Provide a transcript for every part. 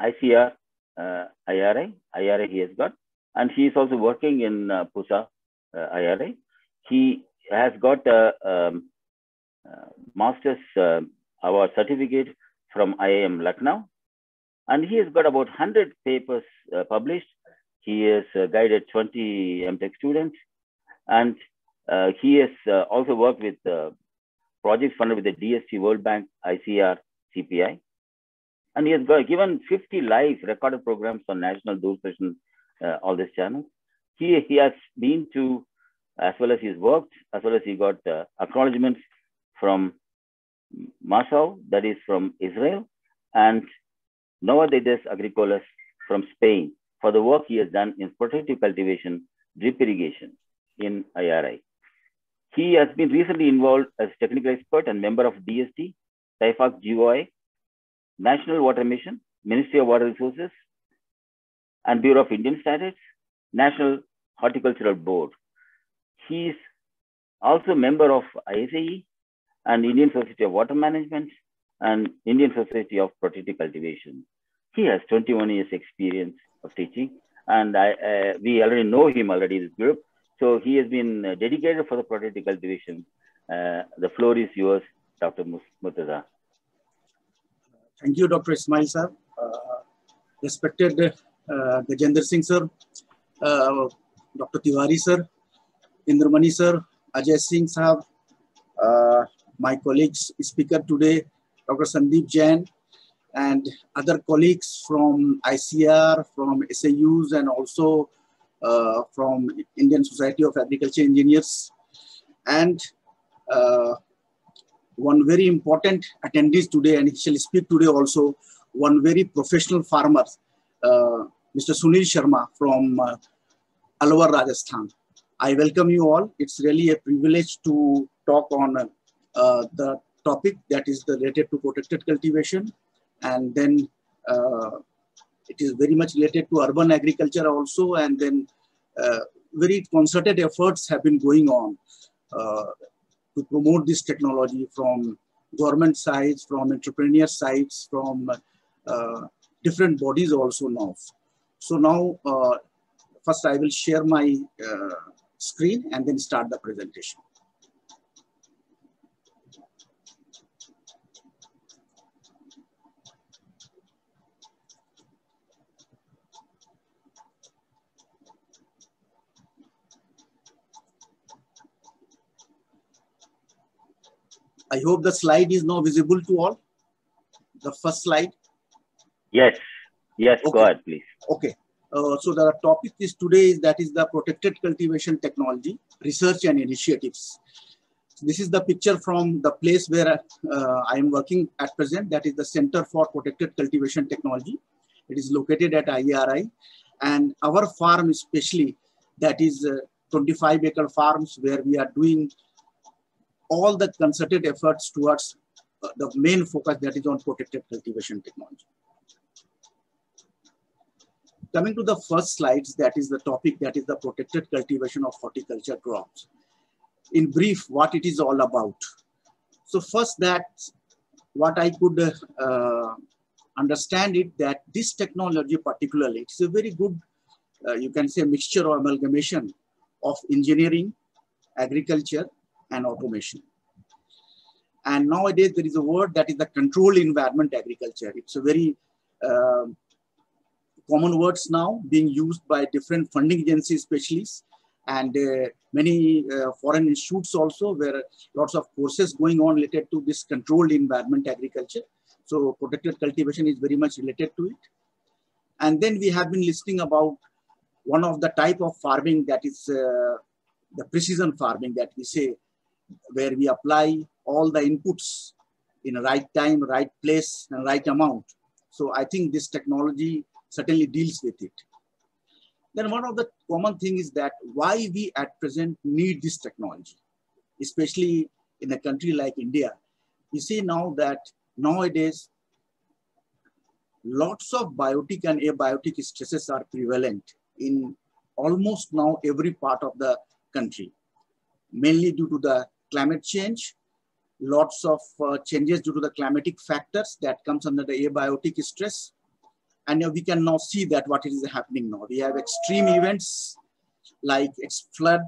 ICR, IRI he has got, and he is also working in PUSA IRI. He has got a master's award certificate from IIM Lucknow, and he has got about 100 papers published. He has guided 20 MTech students, and he has also worked with projects funded with the DST, World Bank, ICR, CPI. And he has given 50 live recorded programs on national Doordarshan, all these channels. He has been to, as well as he's worked, as well as he got acknowledgements from Masao, that is from Israel, and Novedades Agricolas from Spain, for the work he has done in protective cultivation, drip irrigation in IRI. He has been recently involved as technical expert and member of DST, TIFAC GOI, National Water Mission, Ministry of Water Resources, and Bureau of Indian Standards, National Horticultural Board. He is also a member of ISAE and Indian Society of Water Management and Indian Society of Protective Cultivation. He has 21 years experience of teaching, and we already know him already, this group. So he has been dedicated for the protective cultivation. The floor is yours, Dr. Murtaza. Thank you, Dr. Ismail sir. Respected Gajendra Singh sir, Dr. Tiwari sir, Indramani sir, Ajay Singh sahab, my colleagues speaker today, Dr. Sandeep Jain, and other colleagues from ICR, from SAUs, and also from Indian Society of Agriculture Engineers, and one very important attendees today, and he shall speak today also, one very professional farmer, Mr. Sunil Sharma from Alwar, Rajasthan. I welcome you all. It's really a privilege to talk on the topic that is related to protected cultivation, and then it is very much related to urban agriculture also, and then very concerted efforts have been going on to promote this technology from government sides, from entrepreneur sides, from different bodies also now. So now, first I will share my screen and then start the presentation. I hope the slide is now visible to all. The first slide. Yes, yes, okay. Go ahead, please. Okay. So the topic is today is that is the protected cultivation technology, research and initiatives. This is the picture from the place where I am working at present. That is the Center for Protected Cultivation Technology. It is located at IARI, and our farm especially, that is 25-acre farms where we are doing all the concerted efforts towards the main focus that is on protected cultivation technology. Coming to the first slides, that is the topic, that is the protected cultivation of horticulture crops. In brief, what it is all about. So first, that what I could understand it, that this technology particularly, it's a very good, you can say, mixture or amalgamation of engineering, agriculture, and automation. And nowadays there is a word that is the controlled environment agriculture. It's a very common words now being used by different funding agencies, specialists, and many foreign institutes also, where lots of courses going on related to this controlled environment agriculture. So protected cultivation is very much related to it. And then we have been listening about one of the type of farming, that is the precision farming that we say, where we apply all the inputs in the right time, right place, and right amount. So I think this technology certainly deals with it. Then one of the common things is that why we at present need this technology, especially in a country like India. We see now that nowadays, lots of biotic and abiotic stresses are prevalent in almost now every part of the country, mainly due to the climate change, lots of changes due to the climatic factors that comes under the abiotic stress, And we can now see that what is happening now. We have extreme events like flood,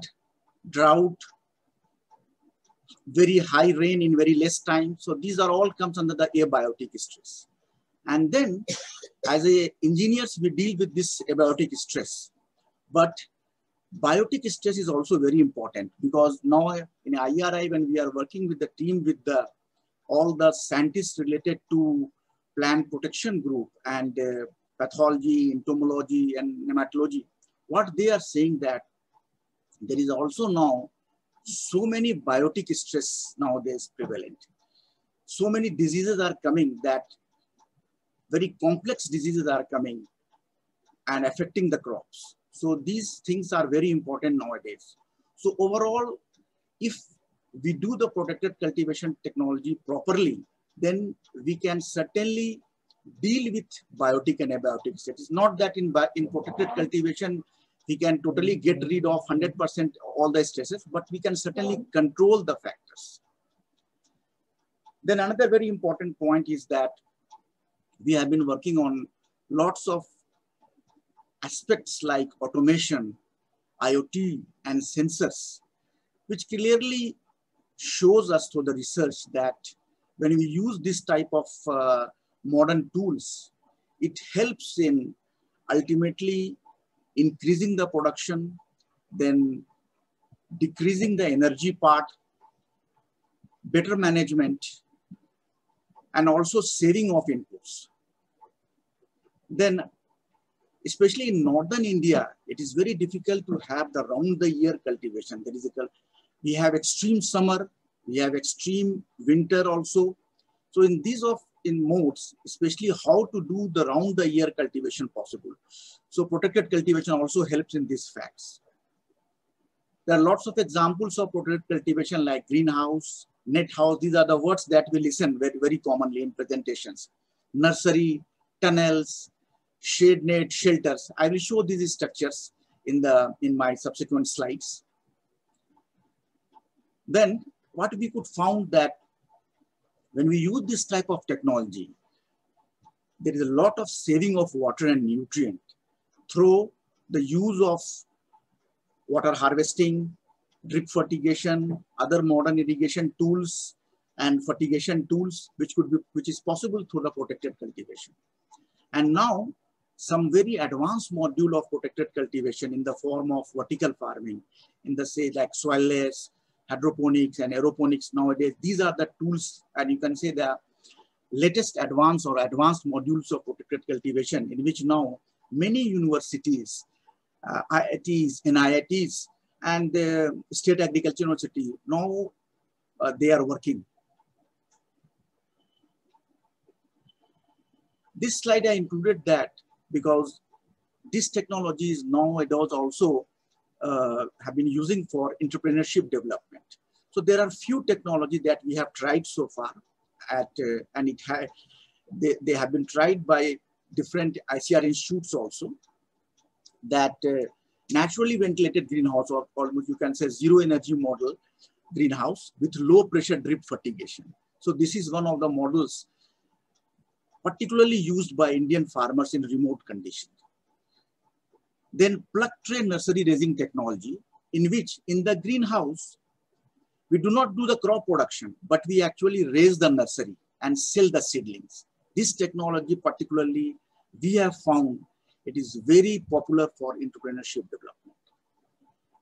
drought, very high rain in very less time. So these are all comes under the abiotic stress. And then as engineers, we deal with this abiotic stress. But biotic stress is also very important, because now in IARI, when we are working with the team with all the scientists related to plant protection group and pathology, entomology, and nematology, what they are saying that there is also now so many biotic stress nowadays prevalent. So many diseases are coming, that very complex diseases are coming and affecting the crops. So these things are very important nowadays. So overall, if we do the protected cultivation technology properly, then we can certainly deal with biotic and abiotic. It is not that in protected cultivation, we can totally get rid of 100% all the stresses, but we can certainly control the factors. Then another very important point is that we have been working on lots of aspects like automation, IoT, and sensors, which clearly shows us through the research that when we use this type of modern tools, it helps in ultimately increasing the production, then decreasing the energy part, better management, and also saving of inputs. Then, especially in northern India, it is very difficult to have the round-the-year cultivation. We have extreme summer, we have extreme winter also. So in modes, especially how to do the round-the-year cultivation possible. So protected cultivation also helps in these facts. There are lots of examples of protected cultivation like greenhouse, net house. These are the words that we listen very, very commonly in presentations. Nursery, tunnels, shade net, shelters. I will show these structures in my subsequent slides. Then what we could found that when we use this type of technology, there is a lot of saving of water and nutrient through the use of water harvesting, drip fertigation, other modern irrigation tools, and fertigation tools, which is possible through the protected cultivation. And now, some very advanced module of protected cultivation in the form of vertical farming, in the say like soilless, hydroponics, and aeroponics nowadays. These are the tools, and you can say the latest advanced modules of protected cultivation, in which now many universities, IITs, NIITs, and the State Agriculture University, now they are working. This slide I included that because this technology is nowadays also have been using for entrepreneurship development. So there are few technology that we have tried so far, and they have been tried by different ICR institutes also. That naturally ventilated greenhouse, or almost you can say zero energy model greenhouse with low pressure drip fertigation. So this is one of the models particularly used by Indian farmers in remote conditions. Then plug tray nursery raising technology, in which in the greenhouse, we do not do the crop production, but we actually raise the nursery and sell the seedlings. This technology particularly, we have found it is very popular for entrepreneurship development.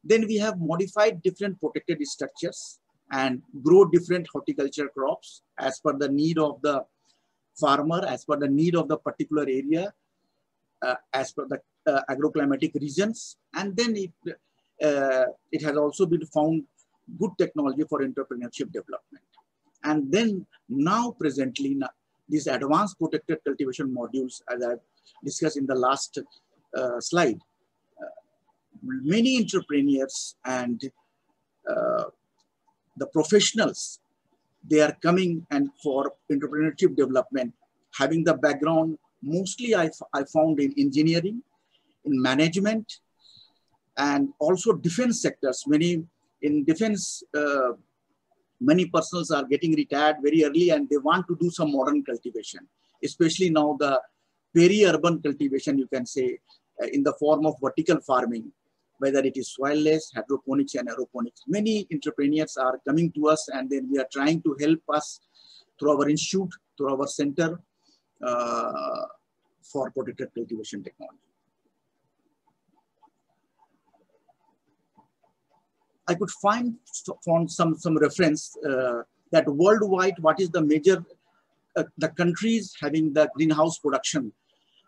Then we have modified different protected structures and grow different horticulture crops as per the need of the farmer, as per the need of the particular area, as per the agroclimatic regions. And then it has also been found good technology for entrepreneurship development. And then now presently, these advanced protected cultivation modules, as I've discussed in the last slide, many entrepreneurs and the professionals, they are coming and for entrepreneurship development, having the background, mostly I found in engineering, in management, and also defense sectors. Many in defense, many persons are getting retired very early and they want to do some modern cultivation, especially now the peri-urban cultivation, you can say, in the form of vertical farming, whether it is soilless, hydroponics and aeroponics. Many entrepreneurs are coming to us, and then we are trying to help us through our institute, through our center for protected cultivation technology. I could find some reference that worldwide, what is the major, the countries having the greenhouse production.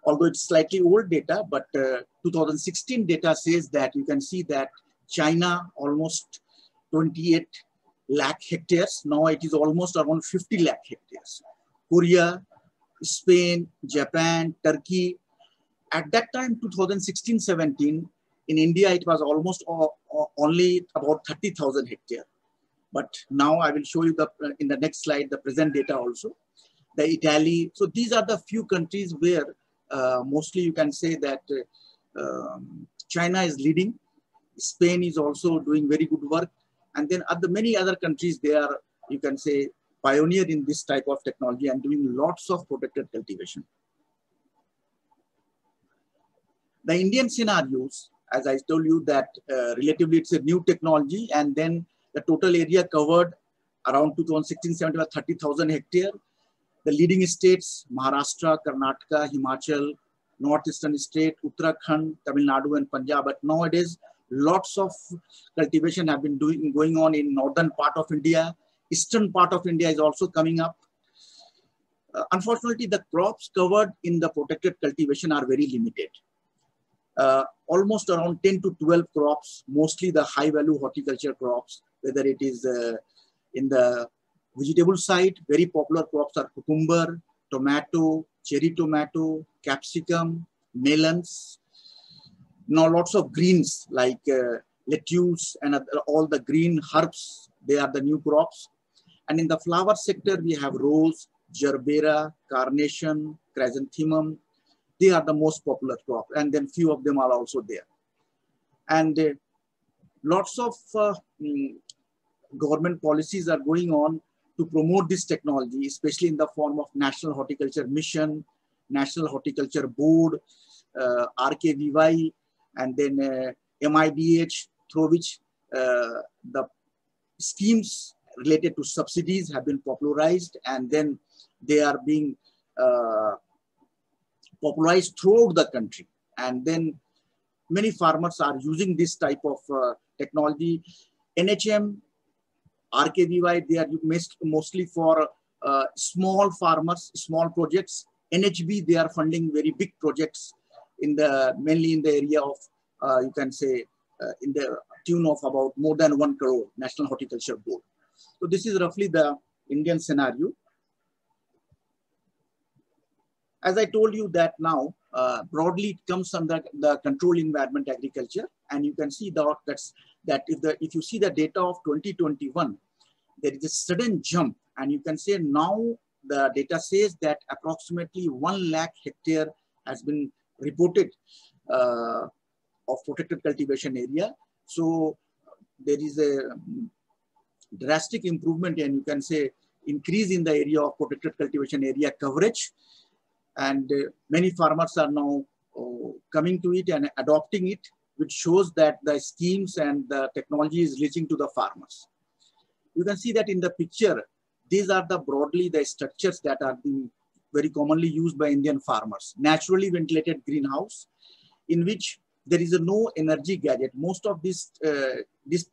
Although it's slightly old data, but 2016 data says that you can see that China almost 28 lakh hectares. Now it is almost around 50 lakh hectares. Korea, Spain, Japan, Turkey. At that time, 2016-17, in India, it was almost only about 30,000 hectares. But now I will show you in the next slide, the present data also. The Italy. So these are the few countries where mostly you can say that China is leading. Spain is also doing very good work. And then many other countries, they are, you can say, pioneer in this type of technology and doing lots of protected cultivation. The Indian scenarios, as I told you, that relatively it's a new technology, and then the total area covered around 2016-17 was 30,000 hectares. The leading states, Maharashtra, Karnataka, Himachal, northeastern state, Uttarakhand, Tamil Nadu and Punjab. But nowadays, lots of cultivation have been going on in northern part of India. Eastern part of India is also coming up. Unfortunately, the crops covered in the protected cultivation are very limited. Almost around 10 to 12 crops, mostly the high value horticulture crops, whether it is in the vegetable side, very popular crops are cucumber, tomato, cherry tomato, capsicum, melons. Now lots of greens like lettuce and all the green herbs, they are the new crops. And in the flower sector, we have rose, gerbera, carnation, chrysanthemum. They are the most popular crop, and then few of them are also there. And lots of government policies are going on to promote this technology, especially in the form of National Horticulture Mission, National Horticulture Board, RKVY, and then MIDH, through which the schemes related to subsidies have been popularized, and then they are being popularized throughout the country. And then many farmers are using this type of technology. NHM, RKVY, they are mostly for small farmers, small projects. NHB, they are funding very big projects mainly in the area of, you can say, in the tune of about more than 1 crore, National Horticulture Board. So this is roughly the Indian scenario. As I told you that now, broadly it comes under the controlled environment agriculture, and you can see that if you see the data of 2021, there is a sudden jump, and you can say now the data says that approximately 1 lakh hectare has been reported of protected cultivation area. So there is a drastic improvement, and you can say increase in the area of protected cultivation area coverage. And many farmers are now coming to it and adopting it, which shows that the schemes and the technology is reaching to the farmers. You can see that in the picture, these are broadly the structures that are being very commonly used by Indian farmers. Naturally ventilated greenhouse, in which there is no energy gadget. Most of this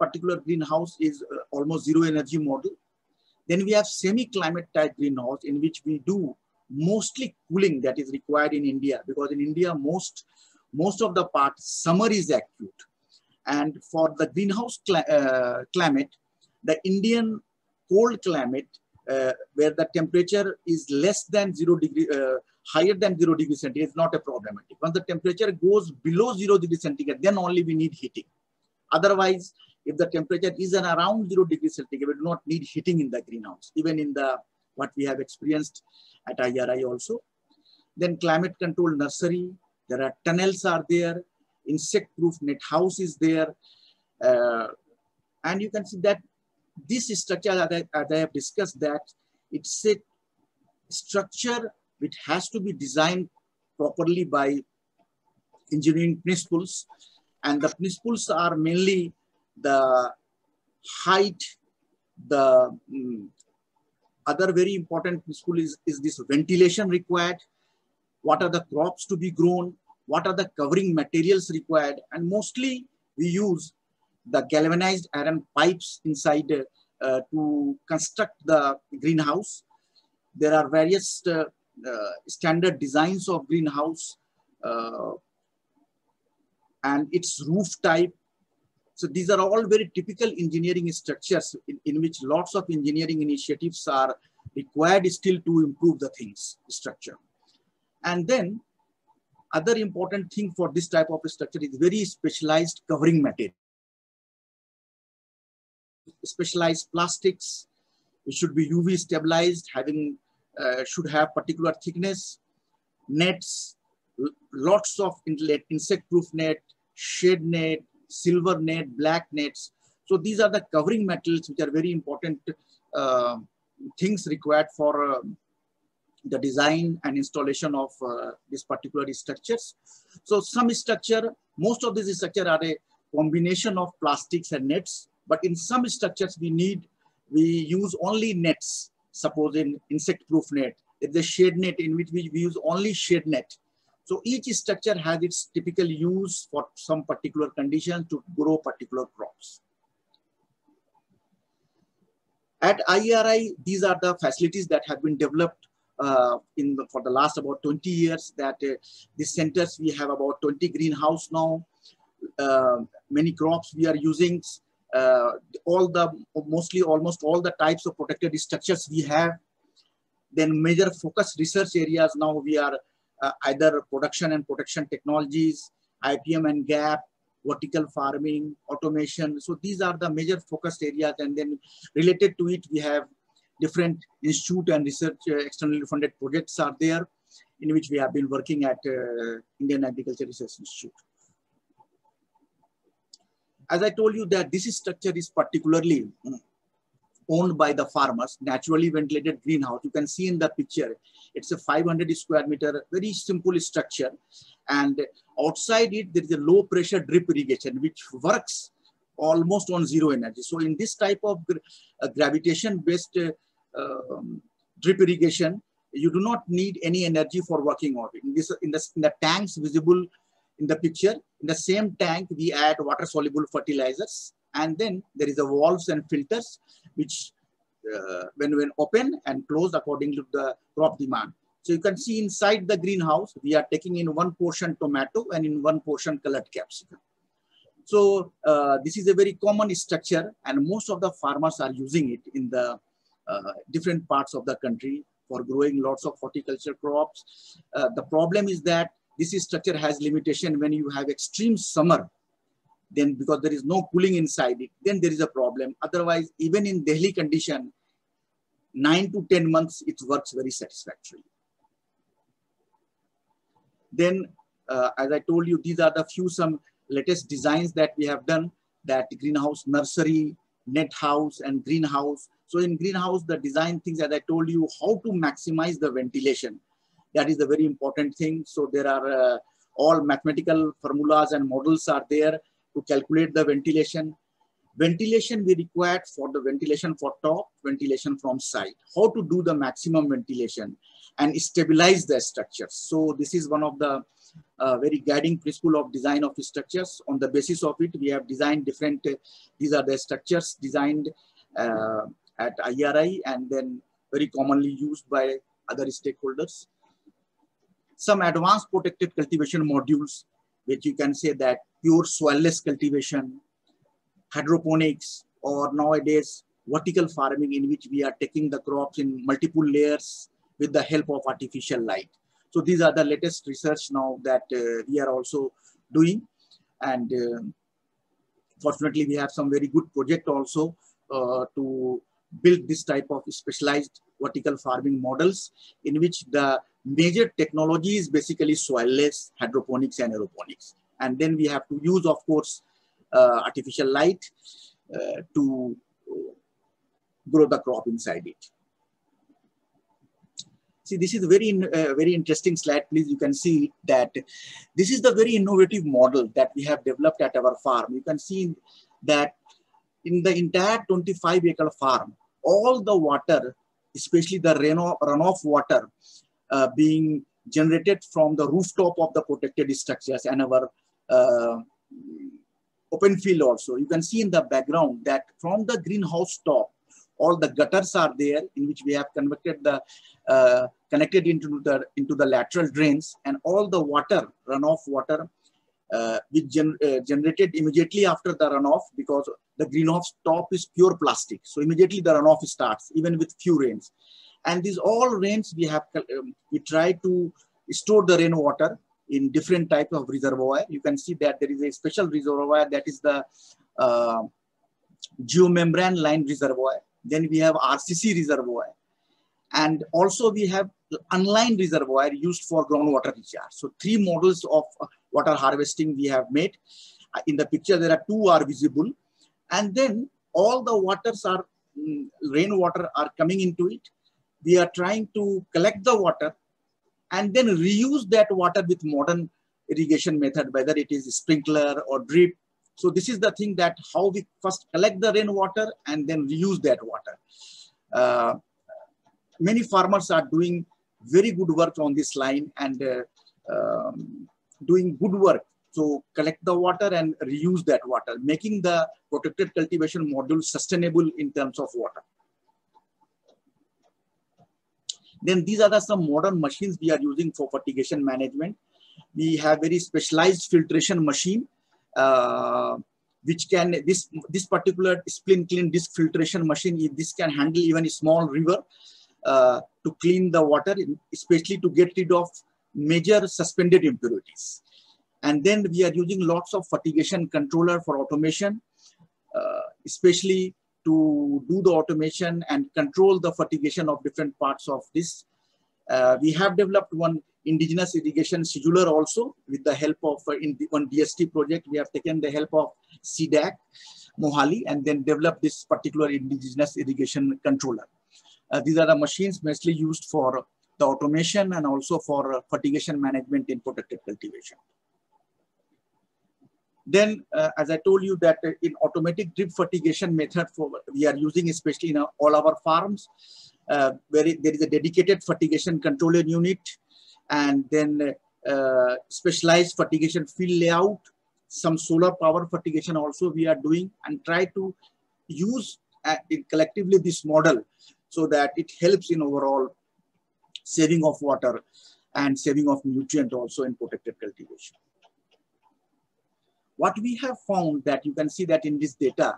particular greenhouse is almost zero energy model. Then we have semi-climate type greenhouse, in which we do mostly cooling that is required in India, because in India, most of the part, summer is acute. And for the greenhouse climate, the Indian cold climate, where the temperature is less than 0 degree, higher than 0 degree centigrade, is not a problematic. Once the temperature goes below 0 degree centigrade, then only we need heating. Otherwise, if the temperature is around 0 degree centigrade, we do not need heating in the greenhouse, even in what we have experienced at IARI also. Then climate control nursery, there are tunnels are there, insect proof net house is there. And you can see that this structure, as I have discussed, that it's a structure which has to be designed properly by engineering principles. And the principles are mainly the height, the other very important principle is this ventilation required, what are the crops to be grown, what are the covering materials required, and mostly we use the galvanized iron pipes inside to construct the greenhouse. There are various standard designs of greenhouse and its roof type. So these are all very typical engineering structures in which lots of engineering initiatives are required still to improve the things, structure. And then other important thing for this type of structure is very specialized covering material. Specialized plastics, it should be UV stabilized, having should have particular thickness. Nets, lots of insect-proof net, shade net, silver net, black nets. So these are the covering materials which are very important things required for the design and installation of these particular structures. So some structure, most of these structures are a combination of plastics and nets, but in some structures we use only nets. Suppose in insect-proof net, it's a shade net in which we use only shade net. So each structure has its typical use for some particular conditions to grow particular crops. At IARI, these are the facilities that have been developed for the last about 20 years. That these centers, we have about 20 greenhouse now. Many crops we are using. Almost all the types of protected structures we have. Then major focus research areas now we are either production and protection technologies, IPM and GAP, vertical farming, automation. So these are the major focus areas, and then related to it we have different institute and research externally funded projects are there in which we have been working at Indian Agriculture Research Institute. As I told you that this structure is particularly owned by the farmers, naturally ventilated greenhouse. You can see in the picture, it's a 500 square meter, very simple structure. And outside it, there is a low pressure drip irrigation, which works almost on zero energy. So in this type of gravitation based drip irrigation, you do not need any energy for working on it. In the tanks visible in the picture, in the same tank, we add water soluble fertilizers, and then there is a valves and filters, which when open and closed according to the crop demand. So you can see inside the greenhouse, we are taking in one portion tomato and in one portion colored capsicum. So this is a very common structure, and most of the farmers are using it in the different parts of the country for growing lots of horticulture crops. The problem is that this structure has limitation when you have extreme summer, then because there is no cooling inside it, then there is a problem. Otherwise, even in Delhi condition, 9 to 10 months, it works very satisfactorily. Then, as I told you, these are the some latest designs that we have done, that greenhouse nursery, net house, and greenhouse. So in greenhouse, the design things, as I told you, how to maximize the ventilation. That is a very important thing. So there are all mathematical formulas and models are there to calculate the ventilation. Ventilation we required for the ventilation for top, ventilation from side. How to do the maximum ventilation and stabilize the structures. So this is one of the very guiding principle of design of structures. On the basis of it, we have designed different, these are the structures designed at IARI and then very commonly used by other stakeholders. Some advanced protected cultivation modules, which you can say that pure soilless cultivation, hydroponics, or nowadays vertical farming, in which we are taking the crops in multiple layers with the help of artificial light. So these are the latest research now that we are also doing. And fortunately, we have some very good project also to build this type of specialized vertical farming models, in which the major technology is basically soilless, hydroponics, and aeroponics. And then we have to use, of course, artificial light to grow the crop inside it. See, this is very interesting slide. Please, you can see that this is the very innovative model that we have developed at our farm. You can see that in the entire 25-acre farm, all the water, especially the runoff water, being generated from the rooftop of the protected structures and our open field also. You can see in the background that from the greenhouse top, all the gutters are there in which we have connected into the lateral drains, and all the water, runoff water, which generated immediately after the runoff, because the greenhouse top is pure plastic. So immediately the runoff starts, even with few rains. And these all rains, we try to store the rainwater in different types of reservoir. You can see that there is a special reservoir that is the geomembrane line reservoir. Then we have RCC reservoir. And also we have unlined reservoir used for groundwater recharge. So 3 models of water harvesting we have made. In the picture, there are 2 are visible. And then all the waters are, rainwater are coming into it. We are trying to collect the water and then reuse that water with modern irrigation method, whether it is sprinkler or drip. So this is the thing, that how we first collect the rainwater and then reuse that water. Many farmers are doing very good work on this line and doing good work. So collect the water and reuse that water, making the protected cultivation module sustainable in terms of water. Then these are some modern machines we are using for fertigation management. We have very specialized filtration machine, which can, this particular splint clean disc filtration machine, this can handle even a small river to clean the water, especially to get rid of major suspended impurities. And then we are using lots of fertigation controller for automation, especially to do the automation and control the fertigation of different parts of this. We have developed one indigenous irrigation scheduler also with the help of, in one DST project, we have taken the help of CDAC, Mohali, and then developed this particular indigenous irrigation controller. These are the machines mostly used for the automation and also for fertigation management in protected cultivation. Then, as I told you that in automatic drip fertigation method, we are using especially in all our farms, where there is a dedicated fertigation controller unit, and then specialized fertigation field layout, some solar power fertigation also we are doing, and try to use collectively this model so that it helps in overall saving of water and saving of nutrient also in protected cultivation. What we have found, that you can see that in this data,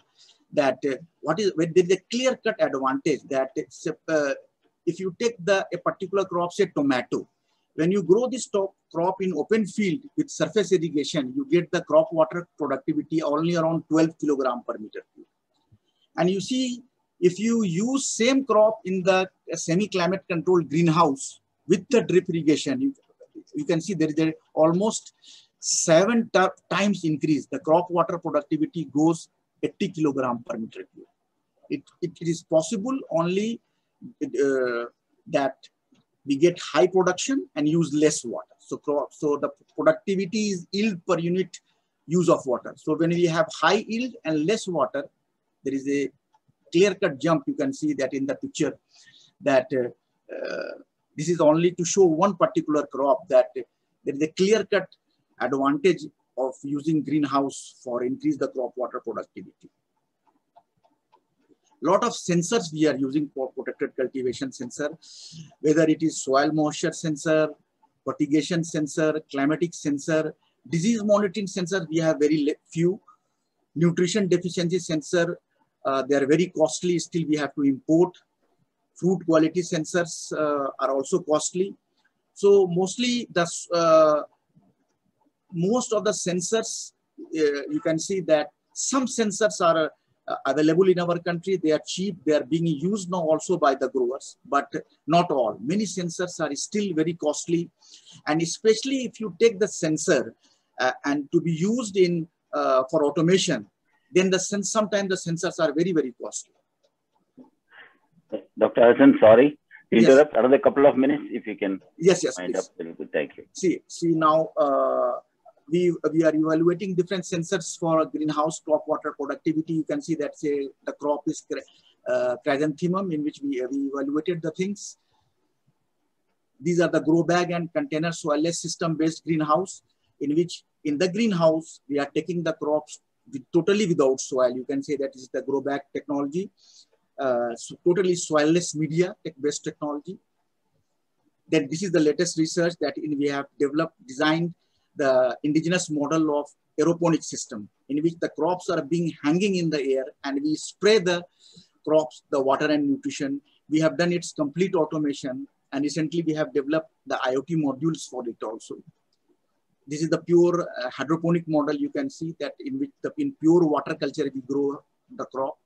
that there is a clear-cut advantage that if you take a particular crop, say tomato, when you grow this crop in open field with surface irrigation, you get the crop water productivity only around 12 kilogram per meter cube. And you see, if you use same crop in the semi-climate controlled greenhouse with the drip irrigation, you can see there is a almost 7 times increase. The crop water productivity goes 80 kilogram per meter cube. It is possible only that we get high production and use less water. So the productivity is yield per unit use of water. So when we have high yield and less water, there is a clear-cut jump. You can see that in the picture, that this is only to show one particular crop, that there is a clear-cut advantage of using greenhouse for increase the crop water productivity. Lot of sensors we are using for protected cultivation sensor, whether it is soil moisture sensor, fertigation sensor, climatic sensor, disease monitoring sensor, we have very few. Nutrition deficiency sensor, they are very costly, still we have to import. Fruit quality sensors are also costly. So mostly most of the sensors, you can see that some sensors are available in our country. They are cheap. They are being used now also by the growers, but not all. Many sensors are still very costly. And especially if you take the sensor and to be used in for automation, then sometimes the sensors are very, very costly. Dr. Hasan, sorry. interrupt another couple of minutes if you can. Yes, wind up. Very good. Thank you. See now we are evaluating different sensors for greenhouse crop water productivity. You can see that the crop is chrysanthemum, in which we evaluated the things. These are the grow bag and container soilless system based greenhouse, in which in the greenhouse we are taking the crops totally without soil. You can say that is the grow bag technology, so totally soilless media based technology. Then this is the latest research that we have designed the indigenous model of aeroponic system, in which the crops are being hanging in the air and we spray the crops, the water and nutrition. We have done its complete automation, and recently we have developed the IoT modules for it also. This is the pure hydroponic model. You can see that in which in pure water culture we grow the crop.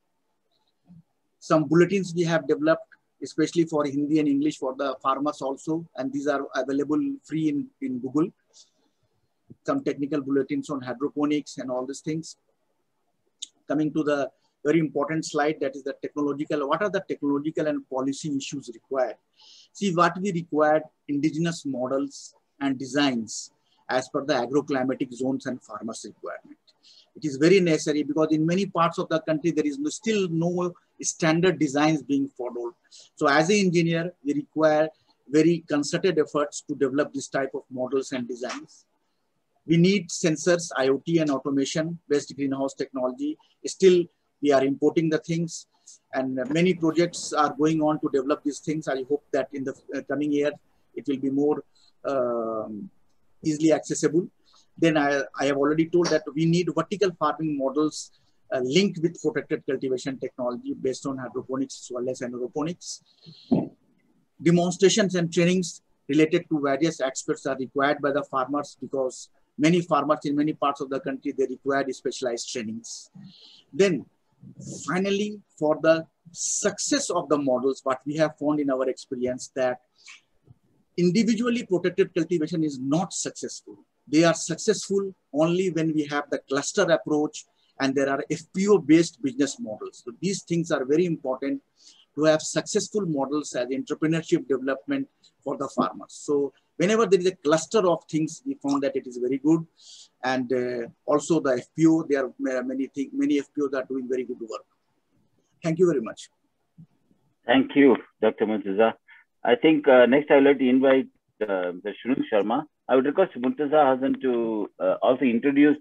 Some bulletins we have developed, especially for Hindi and English for the farmers also, and these are available free in Google. Some technical bulletins on hydroponics and all these things. Coming to the very important slide, that is the technological. What are the technological and policy issues required? See, what we required: indigenous models and designs as per the agroclimatic zones and farmers' requirement. It is very necessary because in many parts of the country, there is still no standard designs being followed. So as an engineer, we require very concerted efforts to develop this type of models and designs. We need sensors, IoT and automation based greenhouse technology. Still, we are importing the things, and many projects are going on to develop these things. I hope that in the coming year, it will be more easily accessible. Then I have already told that we need vertical farming models linked with protected cultivation technology based on hydroponics, soilless and aeroponics. Demonstrations and trainings related to various experts are required by the farmers, because many farmers in many parts of the country, they require specialized trainings. Then finally, for the success of the models, what we have found in our experience, that individually protected cultivation is not successful. They are successful only when we have the cluster approach and there are FPO-based business models. So these things are very important to have successful models as entrepreneurship development for the farmers. So whenever there is a cluster of things, we found that it is very good. And also the FPO, there are many FPOs are doing very good work. Thank you very much. Thank you, Dr. Murtaza. I think next I would like to invite the Sunil Sharma. I would request Murtaza Hasan to also introduce